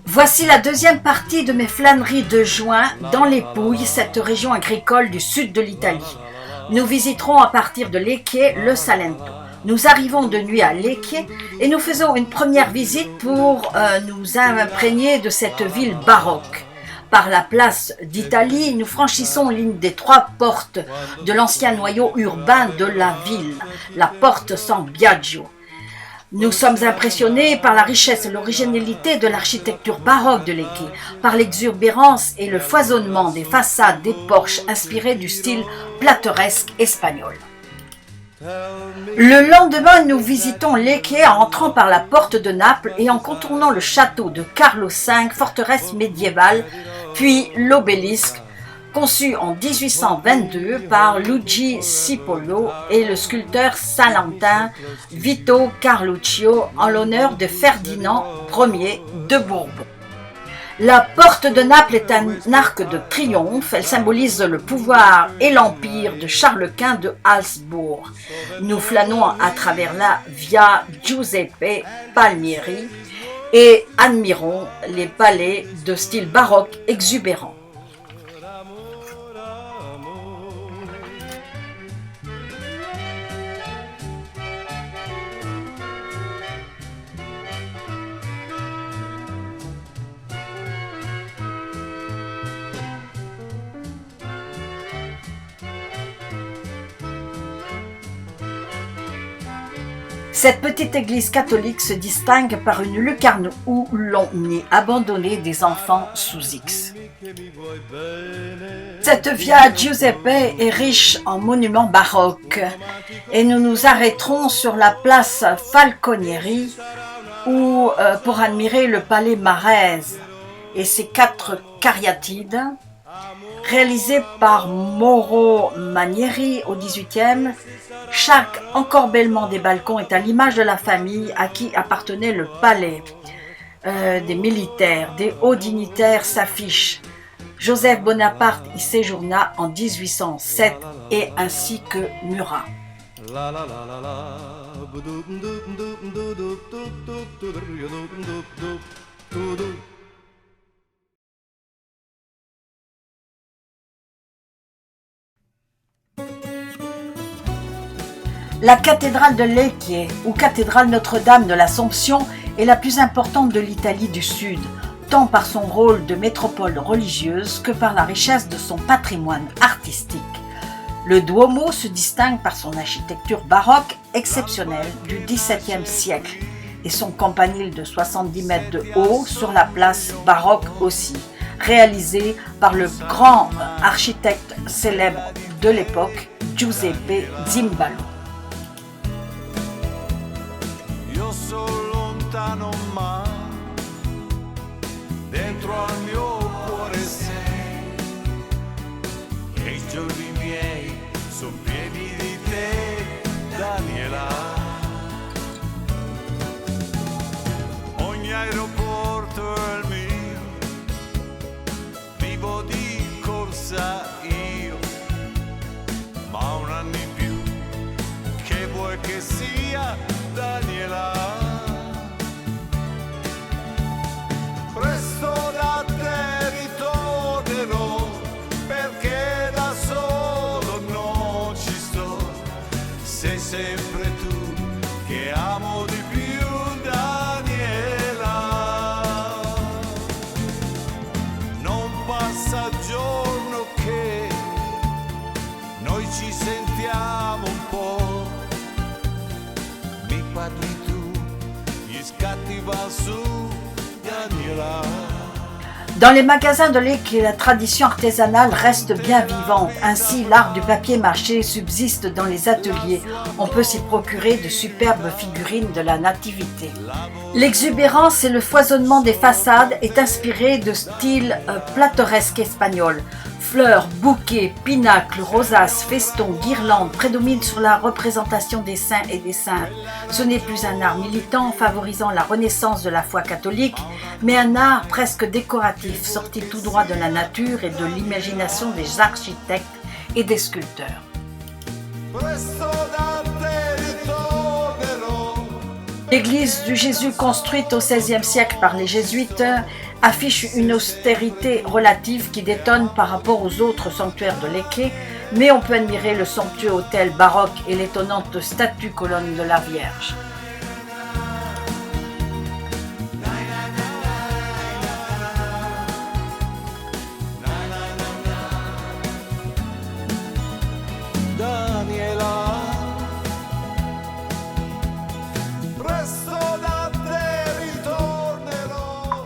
Voici la deuxième partie de mes flâneries de juin dans les Pouilles, cette région agricole du sud de l'Italie. Nous visiterons à partir de Lecce le Salento. Nous arrivons de nuit à Lecce et nous faisons une première visite pour nous imprégner de cette ville baroque. Par la place d'Italie, nous franchissons l'une des 3 portes de l'ancien noyau urbain de la ville, la porte San Biagio. Nous sommes impressionnés par la richesse et l'originalité de l'architecture baroque de Lecce, par l'exubérance et le foisonnement des façades des porches inspirés du style plateresque espagnol. Le lendemain, nous visitons Lecce en entrant par la porte de Naples et en contournant le château de Carlo V, forteresse médiévale, puis l'obélisque, conçu en 1822 par Luigi Cipollò et le sculpteur salentin Vito Carluccio en l'honneur de Ferdinand Ier de Bourbon. La porte de Naples est un arc de triomphe, elle symbolise le pouvoir et l'empire de Charles Quint de Habsbourg. Nous flânons à travers la Via Giuseppe Palmieri et admirons les palais de style baroque exubérant. Cette petite église catholique se distingue par une lucarne où l'on y abandonnait des enfants sous X. Cette Via Giuseppe est riche en monuments baroques et nous nous arrêterons sur la place Falconieri pour admirer le palais Marese et ses 4 cariatides réalisés par Mauro Manieri au XVIIIe. Chaque encorbellement des balcons est à l'image de la famille à qui appartenait le palais. Des militaires, des hauts dignitaires s'affichent. Joseph Bonaparte y séjourna en 1807 et ainsi que Murat. La cathédrale de Lecce, ou cathédrale Notre-Dame de l'Assomption, est la plus importante de l'Italie du Sud, tant par son rôle de métropole religieuse que par la richesse de son patrimoine artistique. Le Duomo se distingue par son architecture baroque exceptionnelle du XVIIe siècle et son campanile de 70 mètres de haut sur la place baroque aussi, réalisé par le grand architecte célèbre de l'époque, Giuseppe Zimbalo. Lontano ma dentro al mio cuore sei e I giorni miei son pieni di te, Daniela. Ogni aeroporto è il mio, vivo di corsa io, ma un anno in più che vuoi che sia, Daniela. Presto da te ritornerò, perché da solo non ci sto. Sei sempre tu che amo di più, Daniela. Non passa giorno che noi ci sentiamo un po'. Mi parli tu, gli scatti va su, Daniela. Dans les magasins de Lecce, la tradition artisanale reste bien vivante. Ainsi, l'art du papier mâché subsiste dans les ateliers. On peut s'y procurer de superbes figurines de la nativité. L'exubérance et le foisonnement des façades est inspiré de style plateresque espagnol. Fleurs, bouquets, pinacles, rosaces, festons, guirlandes prédominent sur la représentation des saints et des saintes. Ce n'est plus un art militant favorisant la renaissance de la foi catholique, mais un art presque décoratif, sorti tout droit de la nature et de l'imagination des architectes et des sculpteurs. L'église du Jésus construite au XVIe siècle par les jésuites affiche une austérité relative qui détonne par rapport aux autres sanctuaires de Lecce, mais on peut admirer le somptueux autel baroque et l'étonnante statue colonne de la Vierge. Daniela, presto da te ritornerò.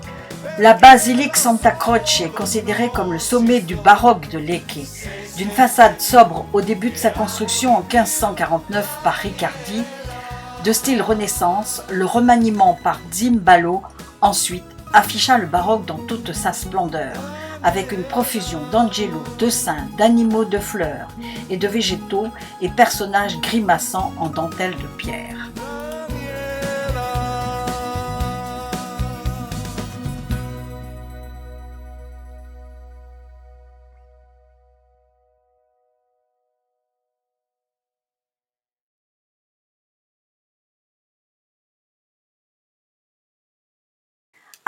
La basilique Santa Croce est considérée comme le sommet du baroque de Lecce. D'une façade sobre au début de sa construction en 1549 par Riccardi, de style Renaissance, le remaniement par Zimbalo ensuite afficha le baroque dans toute sa splendeur, avec une profusion d'angelos, de saints, d'animaux, de fleurs et de végétaux et personnages grimaçants en dentelle de pierre.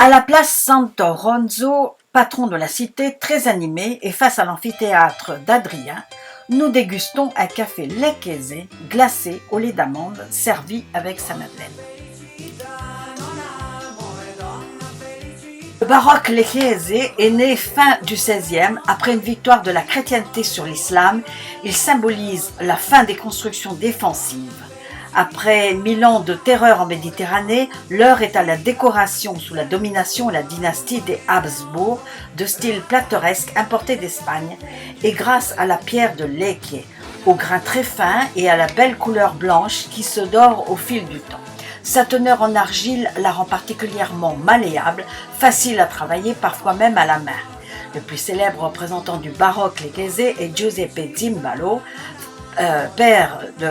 À la place Santo Ronzo, patron de la cité, très animé et face à l'amphithéâtre d'Adrien, nous dégustons un café lecchese glacé au lait d'amande servi avec sa madeleine. Le baroque lecchese est né fin du XVIe après une victoire de la chrétienté sur l'islam. Il symbolise la fin des constructions défensives. Après 1000 ans de terreur en Méditerranée, l'heure est à la décoration sous la domination et la dynastie des Habsbourg, de style plateresque importé d'Espagne, et grâce à la pierre de Lecce, au grain très fin et à la belle couleur blanche qui se dore au fil du temps. Sa teneur en argile la rend particulièrement malléable, facile à travailler, parfois même à la main. Le plus célèbre représentant du baroque lecchese est Giuseppe Zimbalo, père de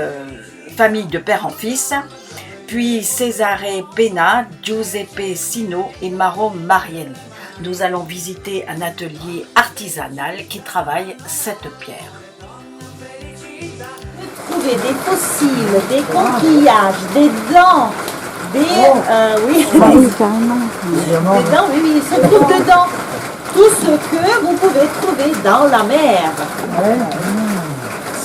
famille de père en fils, puis Cesare Penna, Giuseppe Sino et Maro Marielli. Nous allons visiter un atelier artisanal qui travaille cette pierre. Trouver des fossiles, des coquillages, des dents, des dents, oui, se trouve dedans. Tout ce que vous pouvez trouver dans la mer.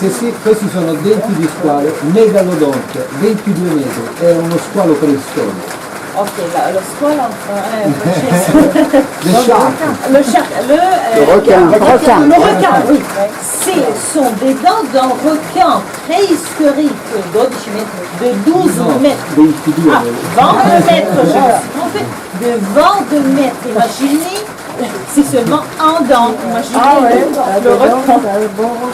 Sì, questi sono denti di squalo, megalodonte, 22 metri, è uno squalo preistorico. Ok, le squale Le requin. Le requin, oui. Ce sont des dents d'un requin préhistorique de 12 mètres. 22 Ah, 22 mètres, je me suis trompée. De 22 mètres, imaginez. C'est seulement un dent, imaginez le requin.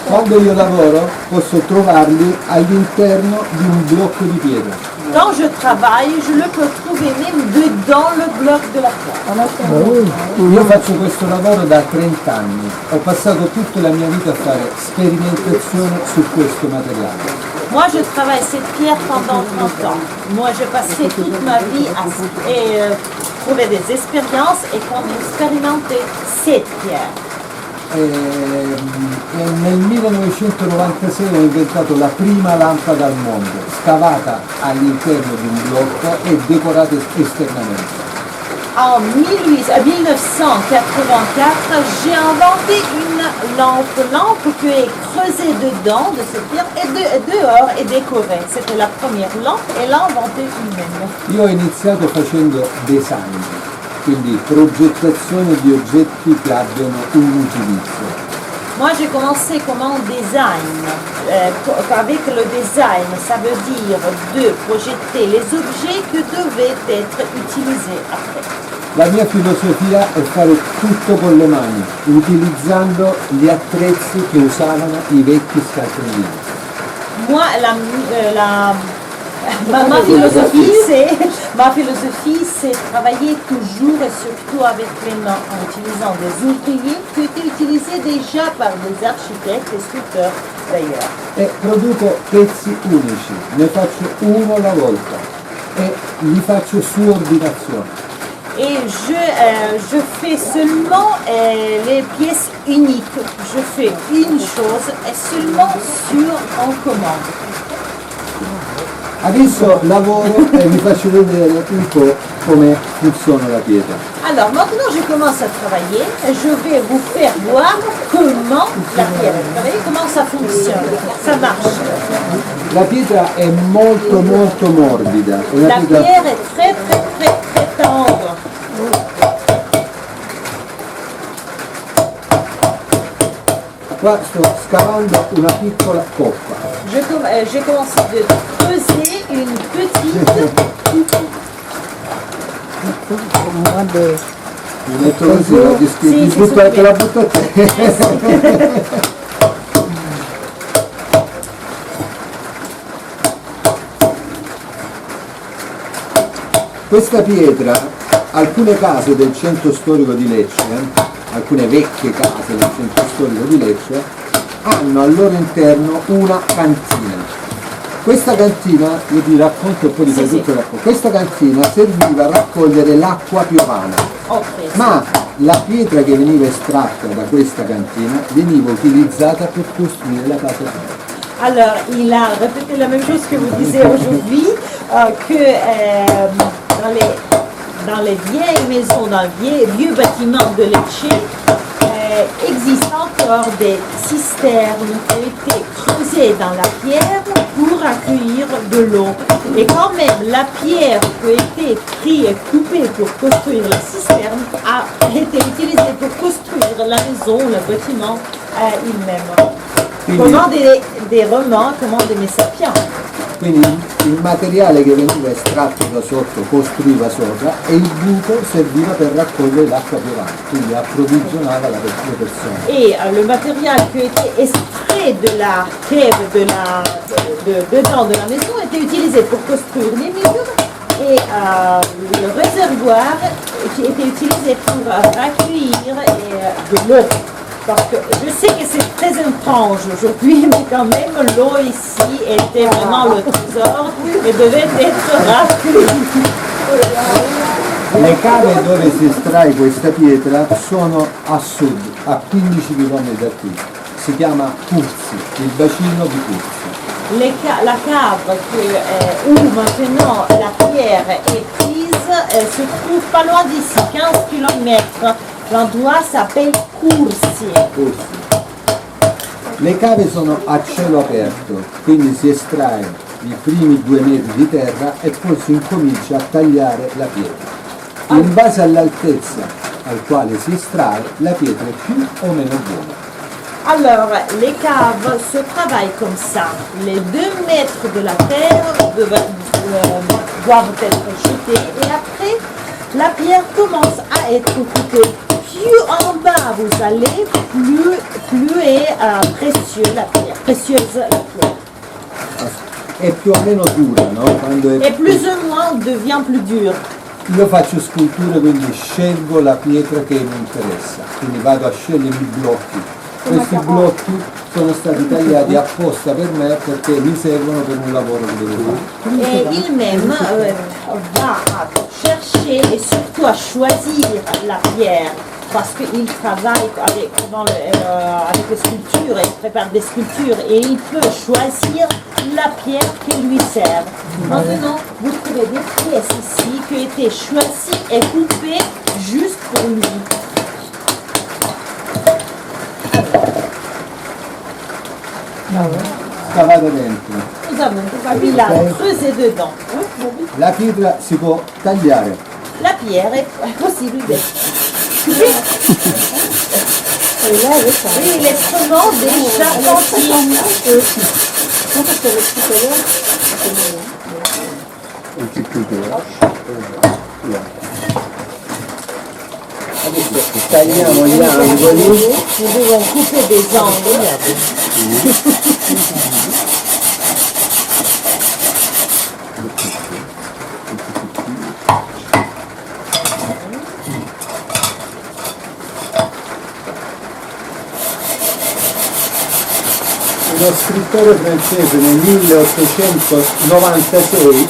Quando io lavoro posso trovarli all'interno di un blocco di pietra. Quand je travaille, je le peux trouver même dedans le bloc de la pierre. Io faccio questo lavoro da 30 anni, ho passato tutta la mia vita a fare sperimentazione su questo materiale. Moi, je travaille cette pierre pendant 30 ans. Moi, je passerai toute ma vie à trouver des expériences et expérimenter cette pierre. E nel 1996 ho inventato la prima lampada al mondo, scavata all'interno di un blocco e decorata esternamente. En 1984, j'ai inventé une lampe qui est creusée dedans de cette pierre et dehors et décorée. C'était la première lampe et l'a inventée lui-même. Io ho iniziato facendo design, quindi progettazione di oggetti che abbiano un utilizzo. Moi, j'ai commencé comme un design. Avec le design, ça veut dire de projeter les objets qui devaient être utilisés après. La mia filosofia è fare tutto con le mani, utilizzando gli attrezzi che usavano i vecchi scalpellini. Moi, ma philosophie, c'est travailler toujours et surtout avec les mains, en utilisant des outils qui étaient utilisés déjà par des architectes et sculpteurs d'ailleurs. E produco pezzi unici, ne faccio uno alla volta e li faccio su ordinazione. Et je fais seulement les pièces uniques. Je fais une chose et seulement en commande. Adesso lavoro e vi faccio vedere un po' come funziona la pietra. Alors maintenant je commence à travailler et je vais vous faire voir comment la pierre est travaillée, comment ça fonctionne, ça marche. La pietra è molto morbida. È una La pietra- pierre est très tendre. Qua sto scavando una piccola coppa. J'ai commencé de creuser une petite. Mi metto così, Sì, sì, te sì. la butto a te. Questa pietra, alcune case del centro storico di Lecce, alcune vecchie case del centro storico di Lecce, hanno al loro interno una cantina. Questa cantina, io ti racconto e poi ti fai tutto il racconto. Questa cantina serviva a raccogliere l'acqua piovana, Ok. ma la pietra che veniva estratta da questa cantina veniva utilizzata per costruire la casa tua. Alors, il a répété la même chose que vous disiez aujourd'hui, dans les vieilles maisons, dans les vieux bâtiments de Lecce, existent encore des cisternes qui ont été creusées dans la pierre pour accueillir de l'eau. Et quand même, la pierre qui a été prise et coupée pour construire la cisterne a été utilisée pour construire la maison, le bâtiment il-même. Comment des romans, comment des messapiens. Quindi il materiale che veniva estratto da sotto costruiva sopra e il buco serviva per raccogliere l'acqua piovana, quindi approvvigionava le persone. Et le matériel qui a été extrait de la cave dedans de la maison était utilisé pour construire les murs et le réservoir qui était utilisé pour accueillir de l'eau. Parce que je sais que c'est très étrange aujourd'hui, mais quand même l'eau ici était vraiment le trésor et devait être raccueillie. Le cave dove si estrae questa pietra sono a sud, a 15 km da qui. Si chiama Curzi, il bacino di Curzi. La cave où maintenant la pierre est prise se trouve pas loin d'ici, 15 km. L'endroit s'appelle Curzi. Curzi. Le cave sono a cielo aperto, quindi si estrae i primi 2 metri di terra e poi si incomincia a tagliare la pietra. In base all'altezza al quale si estrae, la pietra è più o meno buona. Alors, les caves se travaillent comme ça. Les 2 mètres de la terre doivent être jetés et après, la pierre commence à être coupée. Plus en bas vous allez, plus est précieuse la pierre. È più o meno dura, no? Quando Et plus ou moins devient plus dur. Io faccio sculture, quindi scelgo la pietra che mi interessa, quindi vado a scegliere i blocchi. Questi blocchi sono stati tagliati apposta per me perché mi servono per un lavoro che devo fare. Et il-même va à chercher et surtout à choisir la pierre parce qu'il travaille avec les sculptures, il prépare des sculptures et il peut choisir la pierre qui lui sert. Maintenant, vous trouvez des pièces ici qui ont été choisies et coupées juste pour lui. Scavate dentro. Nous avons creusé dedans. La pietra si può tagliare. La pierre est possible d'être. Oui, l'instrument des charpentiers. Adesso tagliamo gli angoli. Nous devons couper des angles. Uno scrittore francese nel 1896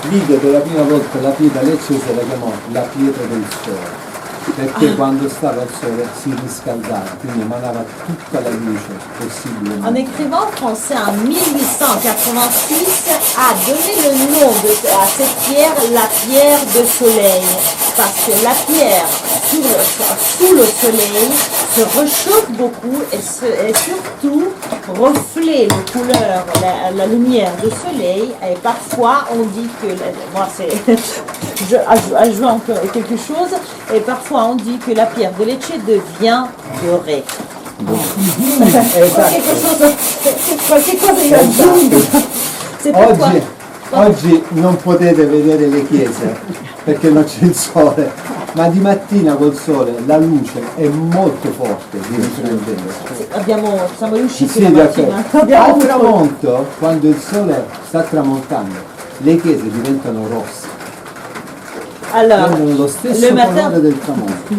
vide per la prima volta la pietra leccese, la chiamò la pietra del sole. perché quando stava al sole si riscaldava, quindi emanava tutta la luce possibile. En écrivant en français en 1886, a donné le nom à cette pierre la pierre de soleil. Parce que la pierre sous le soleil se réchauffe beaucoup et surtout reflète les couleurs, la lumière du soleil. Et parfois on dit que, moi c'est, je ajoute encore quelque chose, et parfois on dit que la pierre de Lecce devient dorée. Qualche cosa io aggiungo. C'est pourquoi. Oggi non potete vedere le chiese perché non c'è il sole, ma di mattina col sole la luce è molto forte di riflettere. Siamo riusciti Sì, la mattina. al tramonto, quando il sole sta tramontando, le chiese diventano rosse. Alors, Prendono lo stesso le matin, colore del tramonto.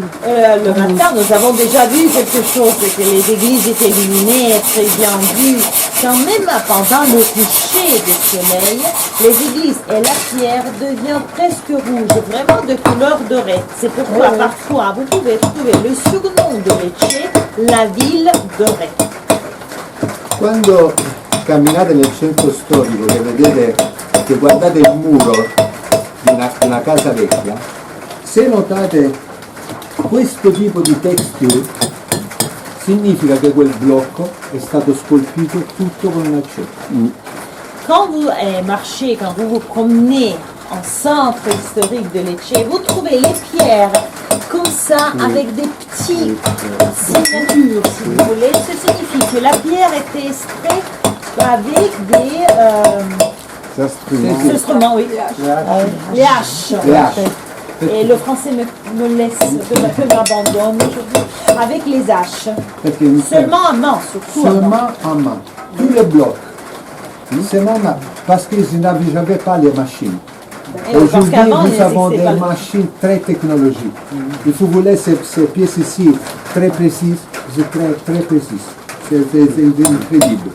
le matin, nous avons déjà vu quelque chose, c'est que les églises étaient illuminées, très bien vues. Quand même pendant le coucher du soleil, les églises et la pierre deviennent presque rouges, vraiment de couleur dorée. C'est pourquoi parfois vous pouvez trouver le surnom de Lecce, la ville dorée. Quando camminate nel centro storico e vedete, che guardate il muro di una casa vecchia, se notate questo tipo di texture significa che quel blocco è stato scolpito tutto con un aceto. Quand vous marchez, quand vous vous promenez en centre historique de Lecce, vous trouvez les pierres comme ça, avec des petits signatures, si vous voulez. Ce signifie que la pierre était extraite avec des instruments, oui. Les haches. Et le français me m'abandonne aujourd'hui. Avec les haches. Seulement à main, surtout. Seulement à main. Tous les blocs. Seulement parce qu'ils n'avaient pas les machines. Aujourd'hui, nous avons des machines très technologiques. Il faut vous laisser ces pièces ici très précises, très précises. C'est incroyable.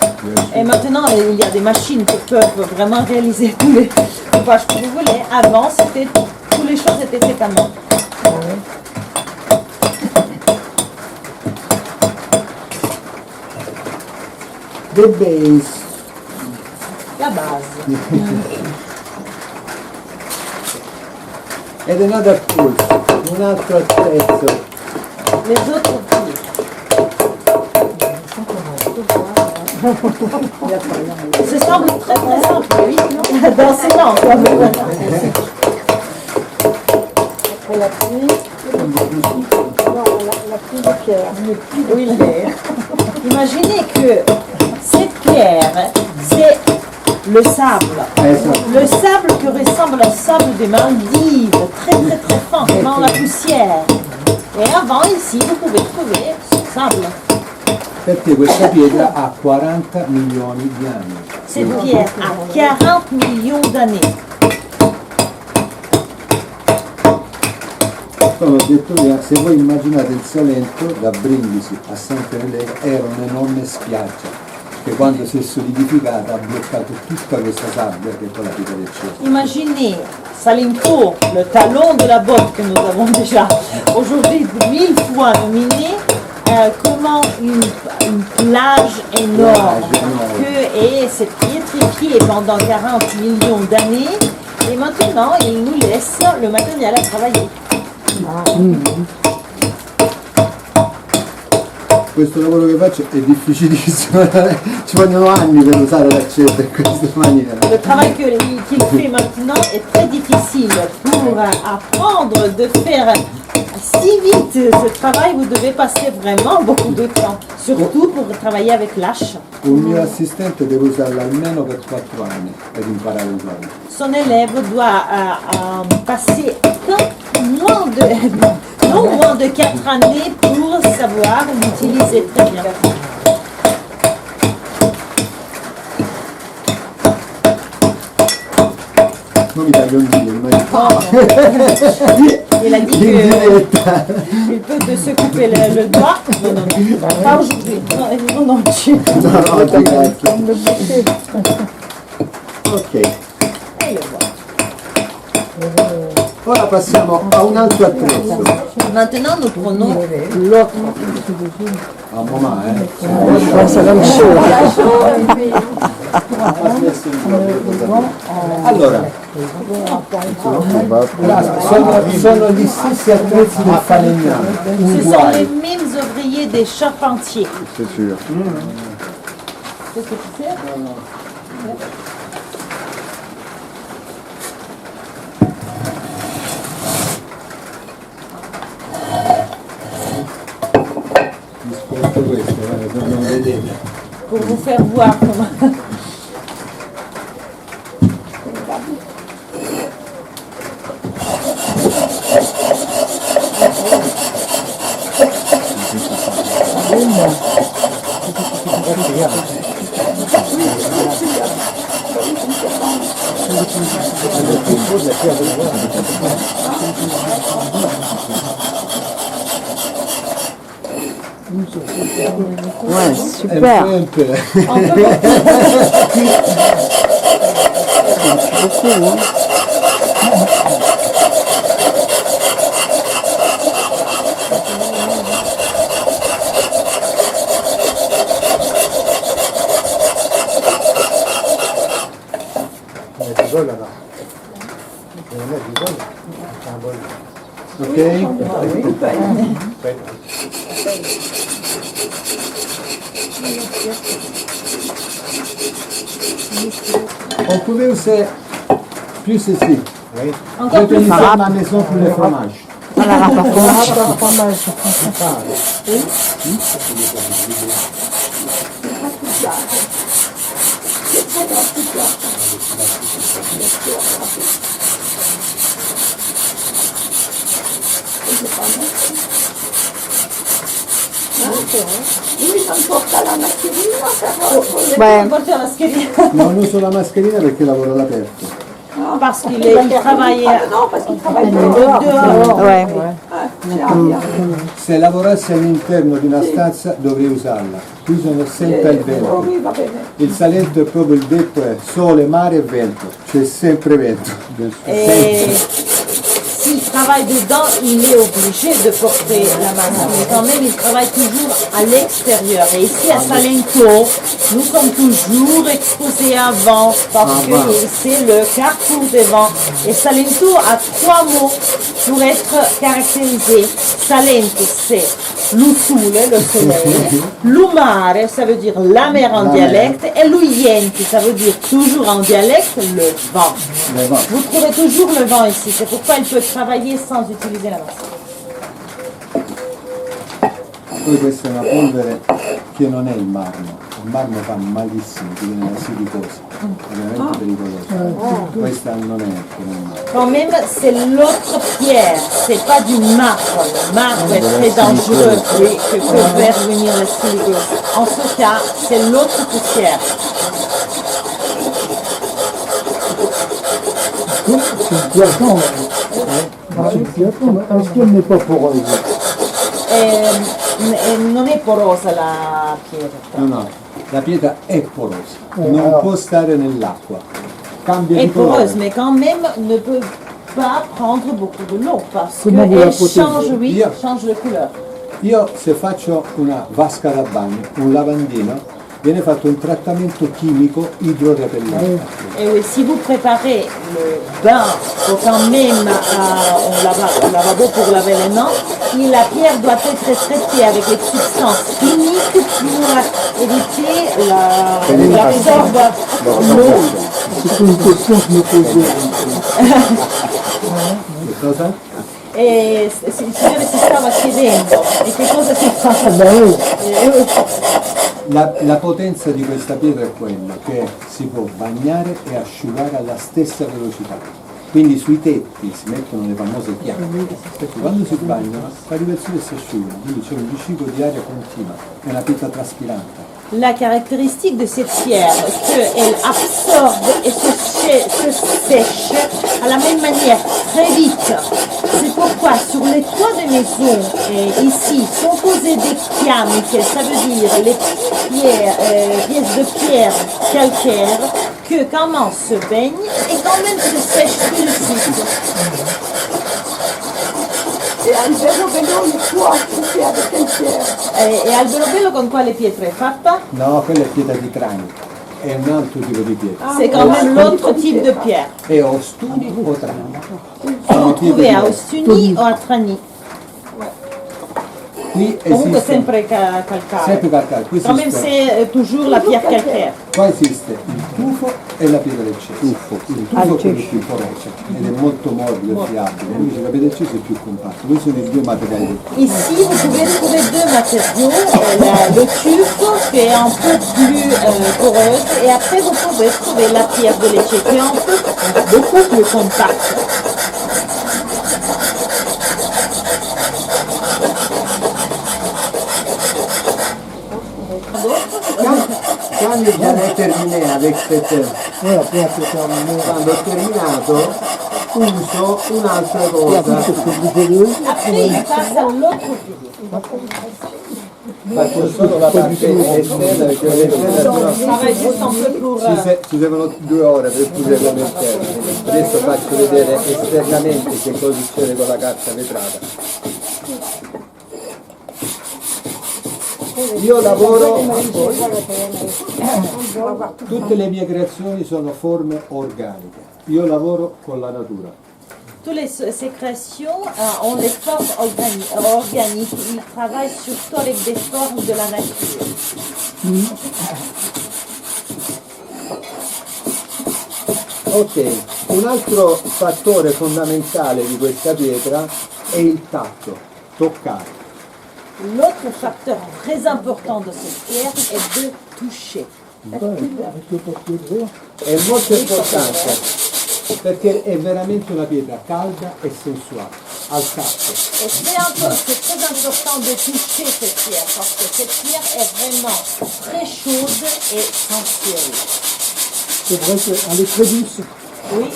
Et maintenant, il y a des machines qui peuvent vraiment réaliser tous les coupages que vous voulez. Avant, toutes les choses étaient faites à main. The base. La base. Ed another tool, un altro attrezzo. Les autres ce semble très très simple, oui, non? Dans ce temps, quoi. Après la pluie, la pluie de pierre. Oui, imaginez que cette pierre, c'est le sable. Le sable qui ressemble au sable des Maldives, très très très fin, dans la poussière. Et avant, ici, vous pouvez trouver ce sable. Perché questa pietra ha 40 milioni di anni. Cette pierre a 40 millions d'années. Come ho detto prima, se voi immaginate il Salento da Brindisi a Santa Elena era un'enorme spiaggia che quando si è solidificata ha bloccato tutta questa sabbia che poi la pietra del cielo. Imaginez Salento, le talon de la botte que nous avons déjà aujourd'hui 1000 fois nominé, comment une plage énorme et c'est pétrifié pendant 40 millions d'années et maintenant il nous laisse le matériel à travailler. Questo lavoro che faccio è difficilissimo, ci vogliono anni per usare l'accetta in questa maniera. Le travail qu'il fait maintenant est très difficile. Pour apprendre de faire si vite ce travail, vous devez passer vraiment beaucoup de temps, surtout pour travailler avec l'âche. Un mio assistente deve usarla almeno per 4 anni per imparare a usarla. Son élève doit passer non moins de 4 années pour savoir l'utiliser très bien. Non mi taglio il video, Il a dit qu'il peut te se couper le doigt. Non, non, non, pas aujourd'hui. Non, non, tu... Ok. Ora passiamo a un altro attrezzo. Maintenant, nous prenons l'autre. A mamma, Allora, sono gli stessi attrezzi del falegname, Ce sont les uguali. mêmes ouvriers des charpentiers. C'est sûr. Qu'est-ce que tu sais? Mi sposto questo, per non vedete. Pour vous faire voir comment. Ouais, super. Un peu. Beaucoup, hein. Ok? On pouvait aussi plus ici. Oui. Encore Je plus te dis fort. ma maison pour le fromage. Voilà, par contre. Ouais. Porter la mascherina. Non uso la mascherina perché lavoro all'aperto. Parce qu'il travaille dehors. Ouais. Se lavorassi all'interno di una stanza dovrei usarla. Qui sono sempre al vento. Il Salento è proprio il detto è sole, mare e vento. C'è sempre vento. Et s'il travaille dedans, il est obligé de porter la masque. Mais quand même, il travaille toujours à l'extérieur. Et ici, à Salento, nous sommes toujours exposés à vent parce que c'est le carrefour des vents. Et Salento a 3 mots pour être caractérisé. Salento, c'est l'Usule, le soleil, l'Umare, ça veut dire la mer en dialecte, et l'Uyenti, ça veut dire toujours en dialecte, le vent. Le vent. Vous trouvez toujours le vent ici, c'est pourquoi il peut travailler sans utiliser la masse. Poi questa è una polvere che non è il marmo fa malissimo, ti viene la silicosa, è veramente pericoloso. Questa non è come il marmo. Quand même, c'est l'autre pierre, c'est pas du marbre. Le marbre est très dangereux, oui, que peut faire venir la silicose. En ce cas, c'est l'autre poussière. Est-ce qu'elle n'est pas poreuse? Non è porosa la pietra. No, no, la pietra è porosa, non può stare nell'acqua, cambia Elle di est poreuse, colore. mais quand même ne peut pas prendre beaucoup de l'eau parce Comment vous la qu'elle protégez? change, oui, Bien. change de couleur. Io se faccio una vasca da bagno, un lavandino, viene fatto un trattamento chimico idrorepellente. Et oui, si vous préparez le bain, faut quand même un lavabo pour laver les mains, la pierre doit être traitée avec les substances chimiques pour éviter l'absorbe l'eau. C'est une question que je me posais. Che cosa? E signore si stava chiedendo e che cosa si fa? La potenza di questa pietra è quella che si può bagnare e asciugare alla stessa velocità. Quindi sui tetti si mettono le famose chiappe, perché quando si bagnano fa riversione e si asciugano, quindi c'è un riciclo di aria continua, è una pietra traspirante. La caractéristique de cette pierre, qu'elle absorbe et se sèche à la même manière, très vite. C'est pourquoi sur les toits des maisons, ici, sont posées des chiamiche, ça veut dire les pièces de pierre calcaire, que quand on se baigne et quand même se sèche tout de suite. E Albero Bello con quale pietra è fatta? No, quella è pietra di granito, è un altro tipo di pietra. C'est quand même l'autre type de pierre. È Ostuni o Trani. Vous trouvez a Ostuni o a Trani. Qui Comunque esiste sempre calcare. sempre calcare, qui Quand même esiste, c'est toujours la pierre calcaire. qua esiste il tufo e la pietra del cesso. Il tufo è quello più poroso ed è molto morbido e friabile, invece la pietra del cesso è più compatta. Questi sono i due materiali del tufo. Ici, vous pouvez trouver deux matériaux. Le tufo qui est un peu plus poreuse et après vous pouvez trouver la pierre de lécher qui est un peu beaucoup plus compacte. Quando j'allais terminer avec cette, Voilà, puis après terminé. quando ho terminato uso un'altra cosa, Qu'est-ce que vous voulez? Après, il passe à l'autre vidéo. faccio solo la parte esterna perché l'esterna Ça va être juste un peu pour... ci servono 2 ore per pulire l'esterno. Adesso faccio vedere esternamente che cosa succede con la carta vetrata. Io lavoro, tutte le mie creazioni sono forme organiche, io lavoro con la natura. Ces créations ont des formes organiques. Ils travaillent surtout avec des formes de la nature. Ok, un altro fattore fondamentale di questa pietra è il tatto, toccare. L'autre facteur très important de cette pierre est de toucher. Avec le papier vert. È molto importante perché è veramente una pietra calda e sensuale, al tatto. Et c'est très important de toucher cette pierre parce que cette pierre est vraiment très chaude et sensuelle. C'est vrai qu'elle est très douce. Oui,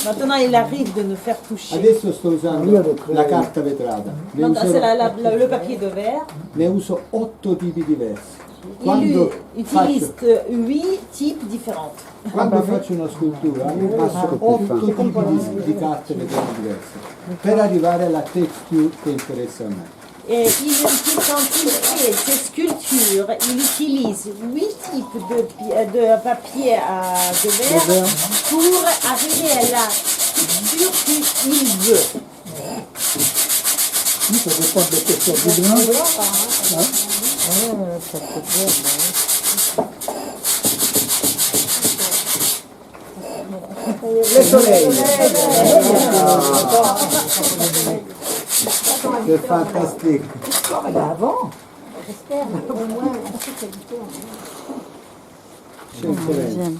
maintenant il arrive de nous faire toucher. Adesso sto usando la carta vetrata, ne Maintenant, c'est uso, le papier de verre. ne uso 8 tipi diversi. Il Quando utilise faccio, 8 types différents. quando faccio una scultura passo 8 tipi di carte vetrate diverse per arrivare alla texture che interessa a me. Et quand il fait ses sculptures, il utilise 8 types de papier de verre pour arriver à la sculpture qu'il veut. Oui, ça dépend de l'épaisseur du grain. Le sorelle! Che fantastico! C'è il sorelle. Deuxième.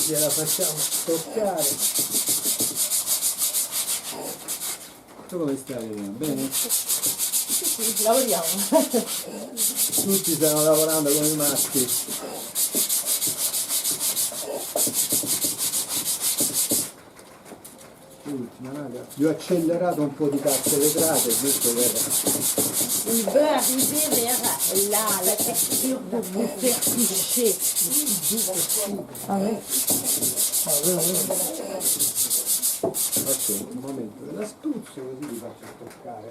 Gliela facciamo toccare. Tu come stai? Bene? Lavoriamo. Tutti stanno lavorando come i maschi. L'ultima, raga. Vi ho accelerato un po' di carte vetrate, giusto per... Il veut arriver vers la texture de vous faire toucher. Ok, un momento, ve la spruzzo così vi faccio toccare.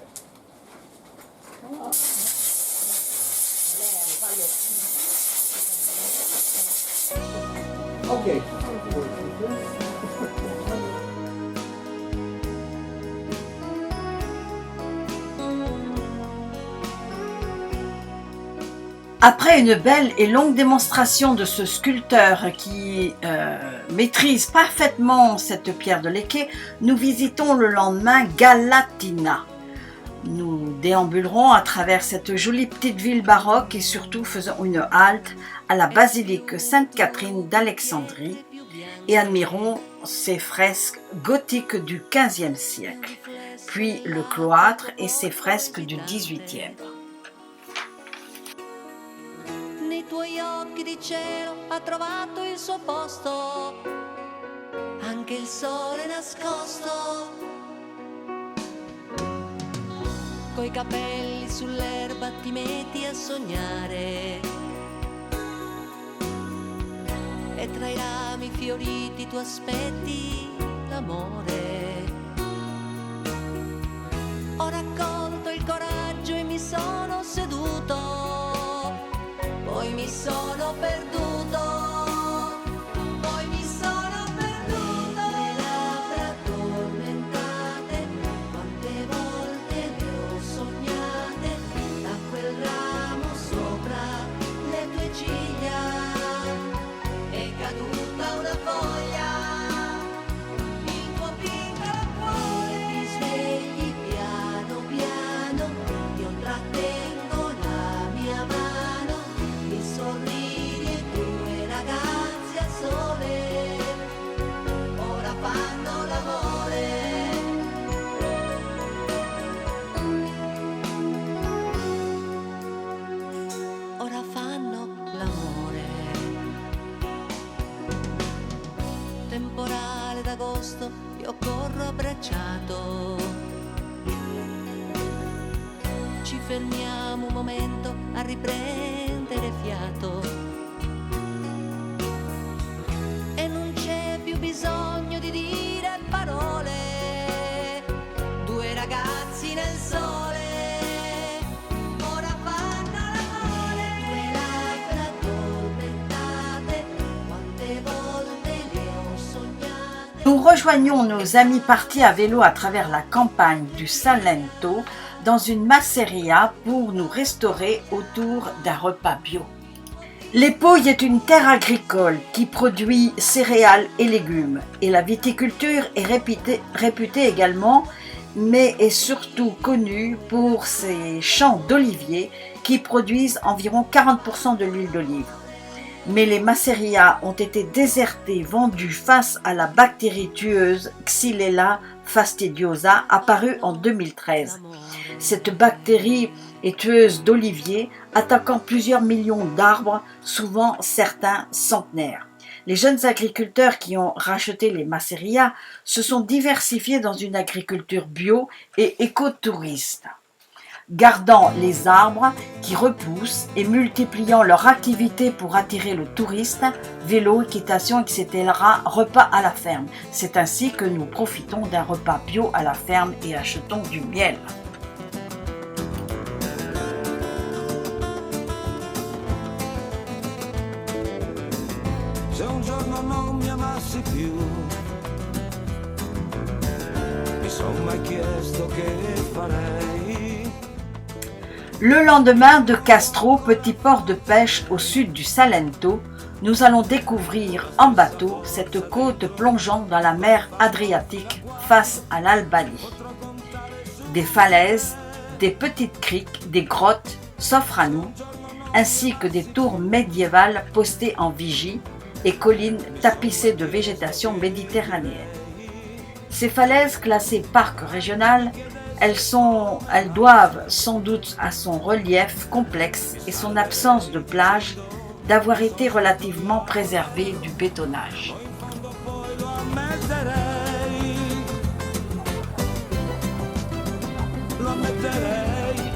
Ok. Après une belle et longue démonstration de ce sculpteur qui maîtrise parfaitement cette pierre de Lecce, nous visitons le lendemain Galatina. Nous déambulerons à travers cette jolie petite ville baroque et surtout faisons une halte à la basilique Sainte-Catherine d'Alexandrie et admirons ses fresques gothiques du XVe siècle, puis le cloître et ses fresques du XVIIIe. Nei tuoi occhi di cielo ha trovato il suo posto, anche il sole nascosto. Coi capelli sull'erba ti metti a sognare e tra i rami fioriti tu aspetti l'amore. Ho raccolto il coraggio e mi sono seduto, poi mi sono perduto, poi mi sono perduto. Le labbra addormentate, quante volte le ho sognate, da quel ramo sopra le tue ciglia è caduta una foglia, il tuo piccolo cuore. Ti svegli piano piano, io trattengo la mia mano, mi sorridi e due ragazzi al sole ora fanno l'amore. Ora fanno l'amore. Temporale d'agosto, io corro abbracciato. Ci fermiamo un momento a riprendere fiato. E non c'è più bisogno di dire parole. Due ragazzi nel sole ora fanno l'amore. Tue labbra addormentate, quante volte le ho sognate. Nous rejoignons nos amis partis à vélo à travers la campagne du Salento dans une masseria pour nous restaurer autour d'un repas bio. Les Pouilles est une terre agricole qui produit céréales et légumes, et la viticulture est réputée également, mais est surtout connue pour ses champs d'oliviers qui produisent environ 40% de l'huile d'olive. Mais les masserias ont été désertées, vendues face à la bactérie tueuse Xylella fastidiosa apparue en 2013. Cette bactérie est tueuse d'oliviers, attaquant plusieurs millions d'arbres, souvent certains centenaires. Les jeunes agriculteurs qui ont racheté les masserias se sont diversifiés dans une agriculture bio et écotouriste, gardant les arbres qui repoussent et multipliant leur activité pour attirer le touriste, vélo, équitation, etc., repas à la ferme. C'est ainsi que nous profitons d'un repas bio à la ferme et achetons du miel. Se un giorno non mi amassi più, mi son mai chiesto che farei. Le lendemain de Castro, petit port de pêche au sud du Salento, nous allons découvrir en bateau cette côte plongeant dans la mer Adriatique face à l'Albanie. Des falaises, des petites criques, des grottes s'offrent à nous, ainsi que des tours médiévales postées en vigie et collines tapissées de végétation méditerranéenne. Ces falaises classées parc régional, elles doivent sans doute à son relief complexe et son absence de plage d'avoir été relativement préservées du bétonnage. Lo ammetterei.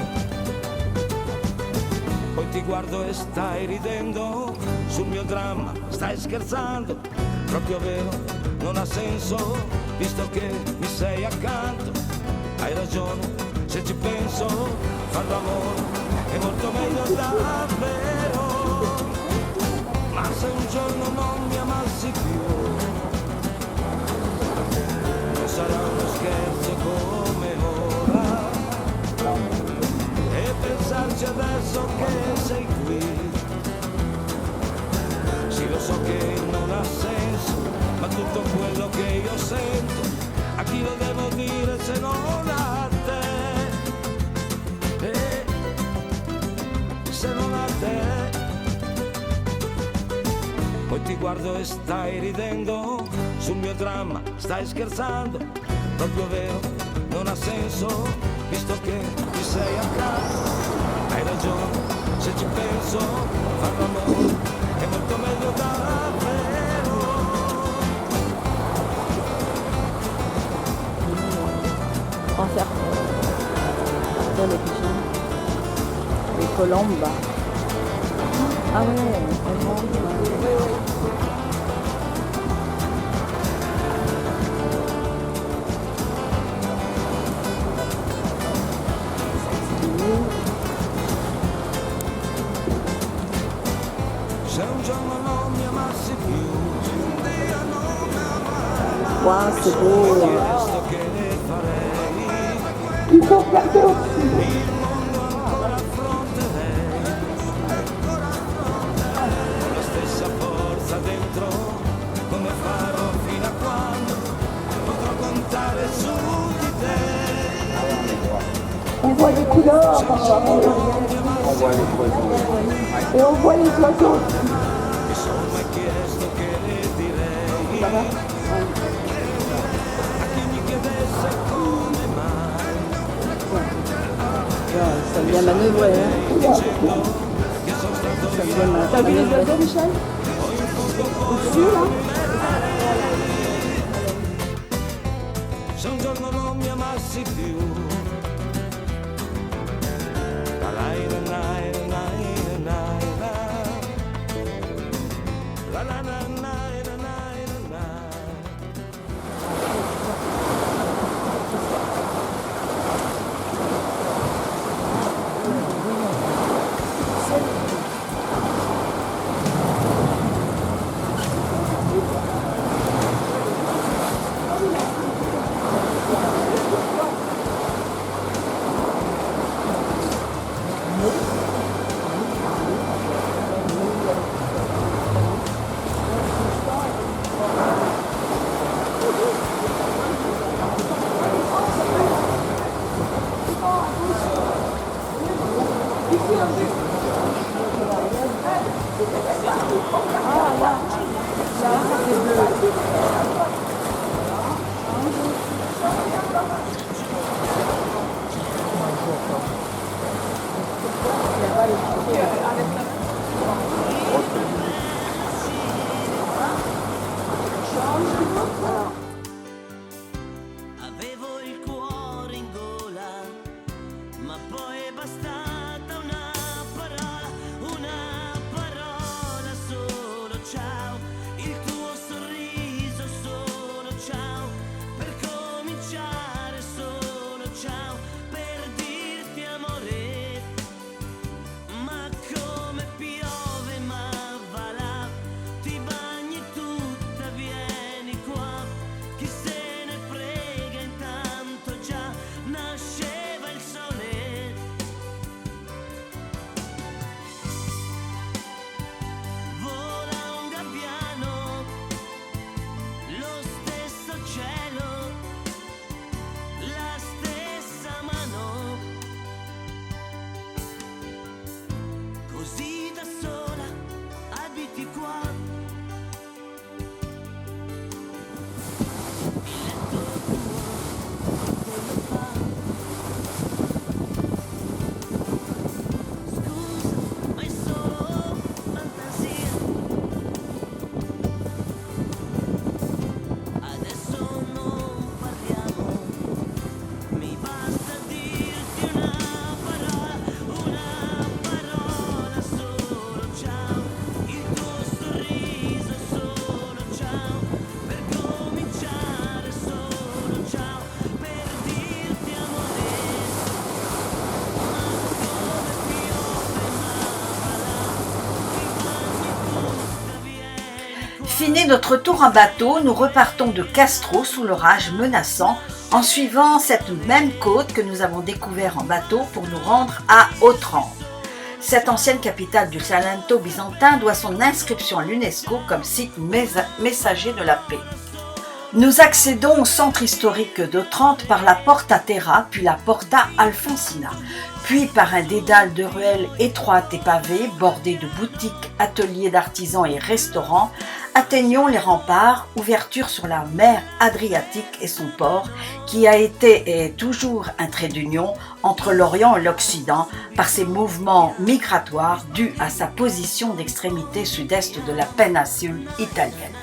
Poi ti guardo e stai ridendo sul mio dramma, stai scherzando, proprio vero, non ha senso, visto che mi sei accanto. Hai ragione, se ci penso, far l'amore è molto meglio davvero. Ma se un giorno non mi amassi più, non sarà uno scherzo come ora. E pensarci adesso che sei qui, sì lo so che non ha senso, ma tutto quello che io sento, a chi lo devo dire se non a te? Se non a te. Poi ti guardo e stai ridendo sul mio dramma, stai scherzando, proprio vero, non ha senso, visto che mi sei accanto. Hai ragione, se ci penso, far l'amore è molto meglio davvero. On va faire dans les pigeons, les colombes. Ah ouais, vraiment. froid, c'est beau. Il faut regarder aussi. La stessa forza dentro, come farò fino a quando potrò contare su di te. On voit les couleurs. On voit les poissons. Et on voit les oiseaux. Mi sono mai chiesto che le direi a chi mi chiedesse come mai. Ça vient manœuvrer. Hein. Ça vient manœuvrer. T'as vu les oiseaux, Michel? Au-dessus, là? Se un giorno non mi amassi più, la la la la la la la la la la. Avevo il cuore in gola, ma poi è bastata una parola solo ciao, il tuo sorriso solo ciao, per cominciare solo ciao, per dirti amore, ma come piove ma va là, ti bagni tutta, vieni qua, chi se ne frega intanto già nasceva il sole. Vola un gabbiano, lo stesso cielo, la stessa mano, così da sola abiti qua. Scusa, ma è solo fantasia. Adesso non parliamo, mi basta dirti una parola solo ciao, il tuo sorriso solo ciao, per cominciare solo ciao, per dirti amore, ma come piove ma va là, ti bagni tutta, vieni qua. Fini notre tour en bateau, nous repartons de Castro sous l'orage menaçant en suivant cette même côte que nous avons découvert en bateau pour nous rendre à Otrante. Cette ancienne capitale du Salento byzantin doit son inscription à l'UNESCO comme site messager de la paix. Nous accédons au centre historique d'Otrante par la Porta Terra, puis la Porta Alfonsina, puis par un dédale de ruelles étroites et pavées, bordées de boutiques, ateliers d'artisans et restaurants, atteignons les remparts, ouverture sur la mer Adriatique et son port, qui a été et est toujours un trait d'union entre l'Orient et l'Occident par ses mouvements migratoires dus à sa position d'extrémité sud-est de la péninsule italienne.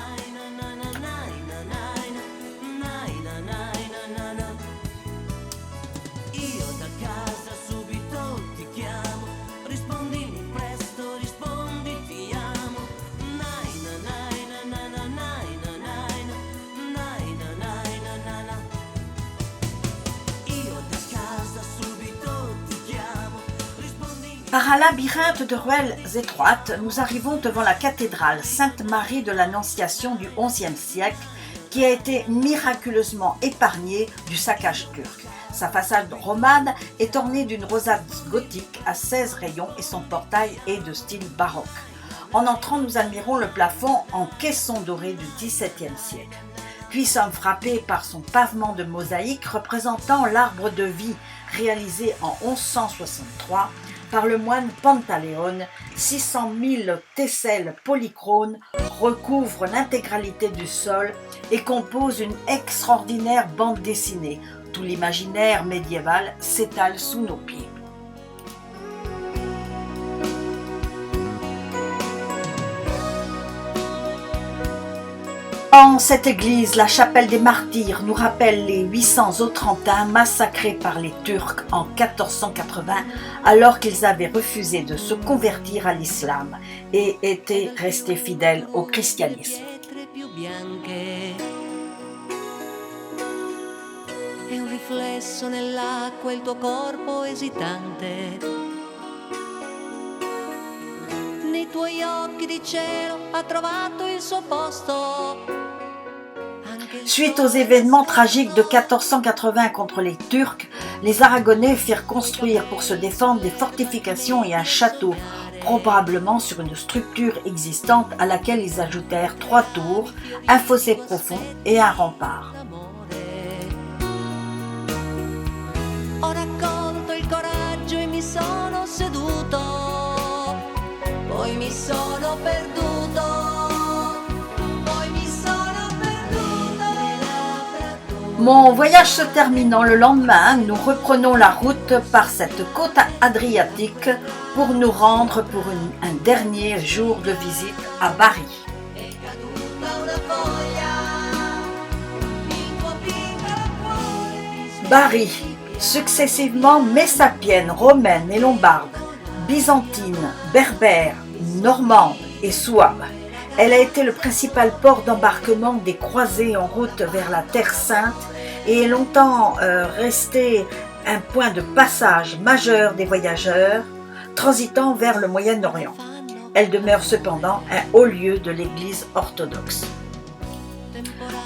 Io da casa subito ti chiamo, rispondimi presto, rispondi ti amo. Nai na nai na na na nai na nai na nai na nai na na na. Io da casa subito ti chiamo, rispondimi. Par un labyrinthe de ruelles étroites, nous arrivons devant la cathédrale Sainte-Marie de l'Annonciation du XIe siècle, qui a été miraculeusement épargnée du saccage turc. Sa façade romane est ornée d'une rosace gothique à 16 rayons et son portail est de style baroque. En entrant, nous admirons le plafond en caisson doré du XVIIe siècle. Puis sommes frappés par son pavement de mosaïque représentant l'arbre de vie réalisé en 1163 par le moine Pantaleone. 600 000 tesselles polychromes recouvrent l'intégralité du sol et composent une extraordinaire bande dessinée. Tout l'imaginaire médiéval s'étale sous nos pieds. En cette église, la chapelle des martyrs nous rappelle les 800 Otrantins massacrés par les Turcs en 1480 alors qu'ils avaient refusé de se convertir à l'islam et étaient restés fidèles au christianisme. E un riflesso nell'acqua il tuo corpo esitante. Nei tuoi occhi di cielo ha trovato il suo posto. Suite aux événements tragiques de 1480 contre les Turcs, les Aragonais firent construire pour se défendre des fortifications et un château, probablement sur une structure existante à laquelle ils ajoutèrent 3 tours, un fossé profond et un rempart. Ho raccolto il coraggio e mi sono seduto, poi mi sono perduto, poi mi sono perduto. Mon voyage se terminant le lendemain, nous reprenons la route par cette côte adriatique pour nous rendre pour un dernier jour de visite à Bari. Bari, successivement messapienne, romaine et lombarde, byzantine, berbère, normande et souabe. Elle a été le principal port d'embarquement des croisés en route vers la Terre Sainte et est longtemps restée un point de passage majeur des voyageurs transitant vers le Moyen-Orient. Elle demeure cependant un haut lieu de l'Église orthodoxe.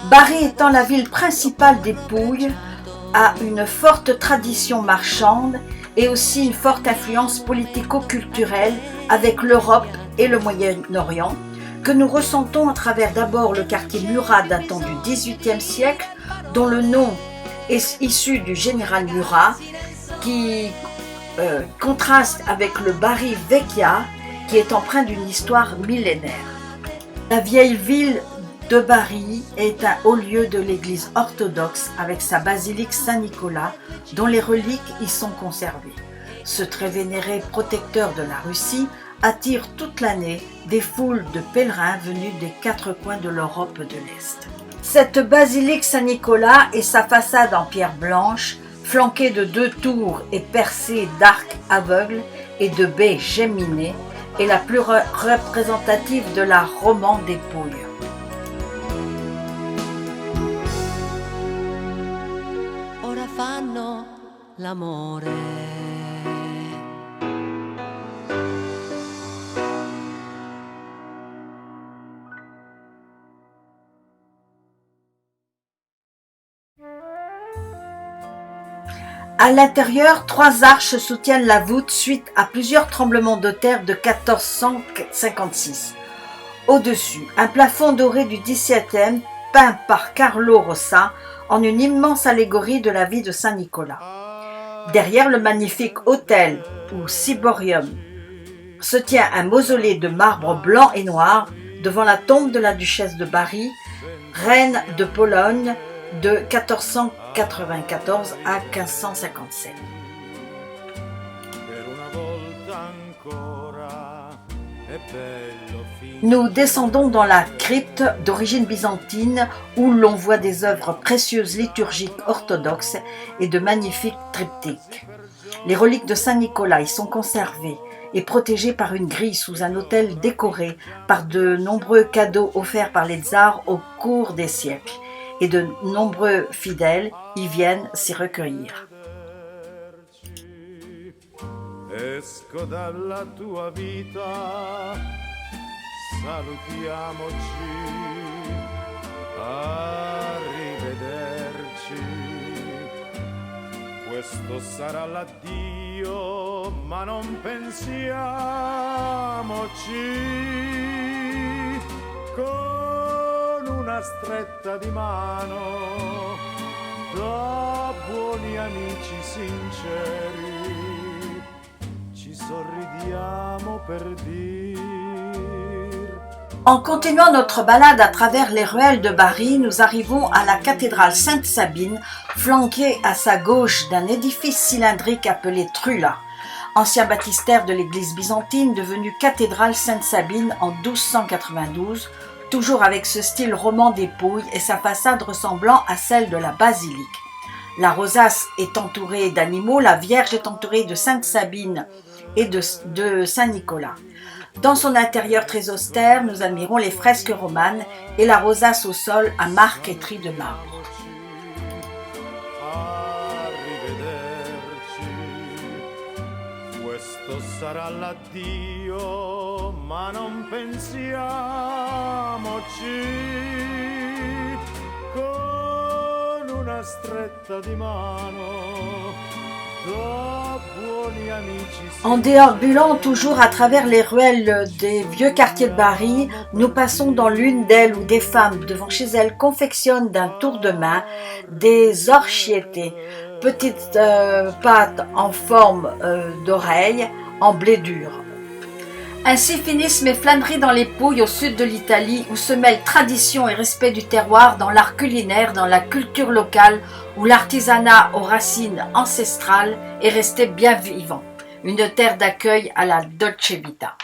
Bari étant la ville principale des Pouilles, a une forte tradition marchande et aussi une forte influence politico-culturelle avec l'Europe et le Moyen-Orient, que nous ressentons à travers d'abord le quartier Murat datant du XVIIIe siècle, dont le nom est issu du général Murat, qui contraste avec le Bari Vecchia, qui est empreint d'une histoire millénaire. La vieille ville de Bari est un haut lieu de l'église orthodoxe avec sa basilique Saint-Nicolas dont les reliques y sont conservées. Ce très vénéré protecteur de la Russie attire toute l'année des foules de pèlerins venus des 4 coins de l'Europe de l'Est. Cette basilique Saint-Nicolas et sa façade en pierre blanche, flanquée de 2 tours et percée d'arcs aveugles et de baies géminées, est la plus représentative de l'art roman des Pouilles. Ora fanno l'amore. À l'intérieur, 3 arches soutiennent la voûte suite à plusieurs tremblements de terre de 1456. Au-dessus, un plafond doré du XVIIe peint par Carlo Rossa en une immense allégorie de la vie de Saint Nicolas. Derrière le magnifique autel ou ciborium se tient un mausolée de marbre blanc et noir devant la tombe de la duchesse de Bari, reine de Pologne de 1494 à 1557. Nous descendons dans la crypte d'origine byzantine où l'on voit des œuvres précieuses liturgiques orthodoxes et de magnifiques triptyques. Les reliques de Saint Nicolas y sont conservées et protégées par une grille sous un autel décoré par de nombreux cadeaux offerts par les tsars au cours des siècles. Et de nombreux fidèles y viennent s'y recueillir. Esco dalla tua vita, salutiamoci. Questo sarà l'addio, ma non pensiamoci. Con una stretta di mano, da buoni amici sinceri, ci sorridiamo per dire. En continuant notre balade à travers les ruelles de Bari, nous arrivons à la cathédrale Sainte-Sabine, flanquée à sa gauche d'un édifice cylindrique appelé Trula, ancien baptistère de l'église byzantine devenu cathédrale Sainte-Sabine en 1292, toujours avec ce style roman dépouille et sa façade ressemblant à celle de la basilique. La rosace est entourée d'animaux, la Vierge est entourée de Sainte-Sabine et de Saint-Nicolas. Dans son intérieur très austère, nous admirons les fresques romanes et la rosace au sol à marqueterie de marbre. Arrivederci, questo sarà l'addio, ma non pensiamoci. Con una stretta di mano. En déambulant toujours à travers les ruelles des vieux quartiers de Bari, nous passons dans l'une d'elles où des femmes devant chez elles confectionnent d'un tour de main des orchiettes, petites pâtes en forme d'oreille en blé dur. Ainsi finissent mes flâneries dans les Pouilles au sud de l'Italie où se mêlent tradition et respect du terroir dans l'art culinaire, dans la culture locale où l'artisanat aux racines ancestrales est resté bien vivant. Une terre d'accueil à la Dolce Vita.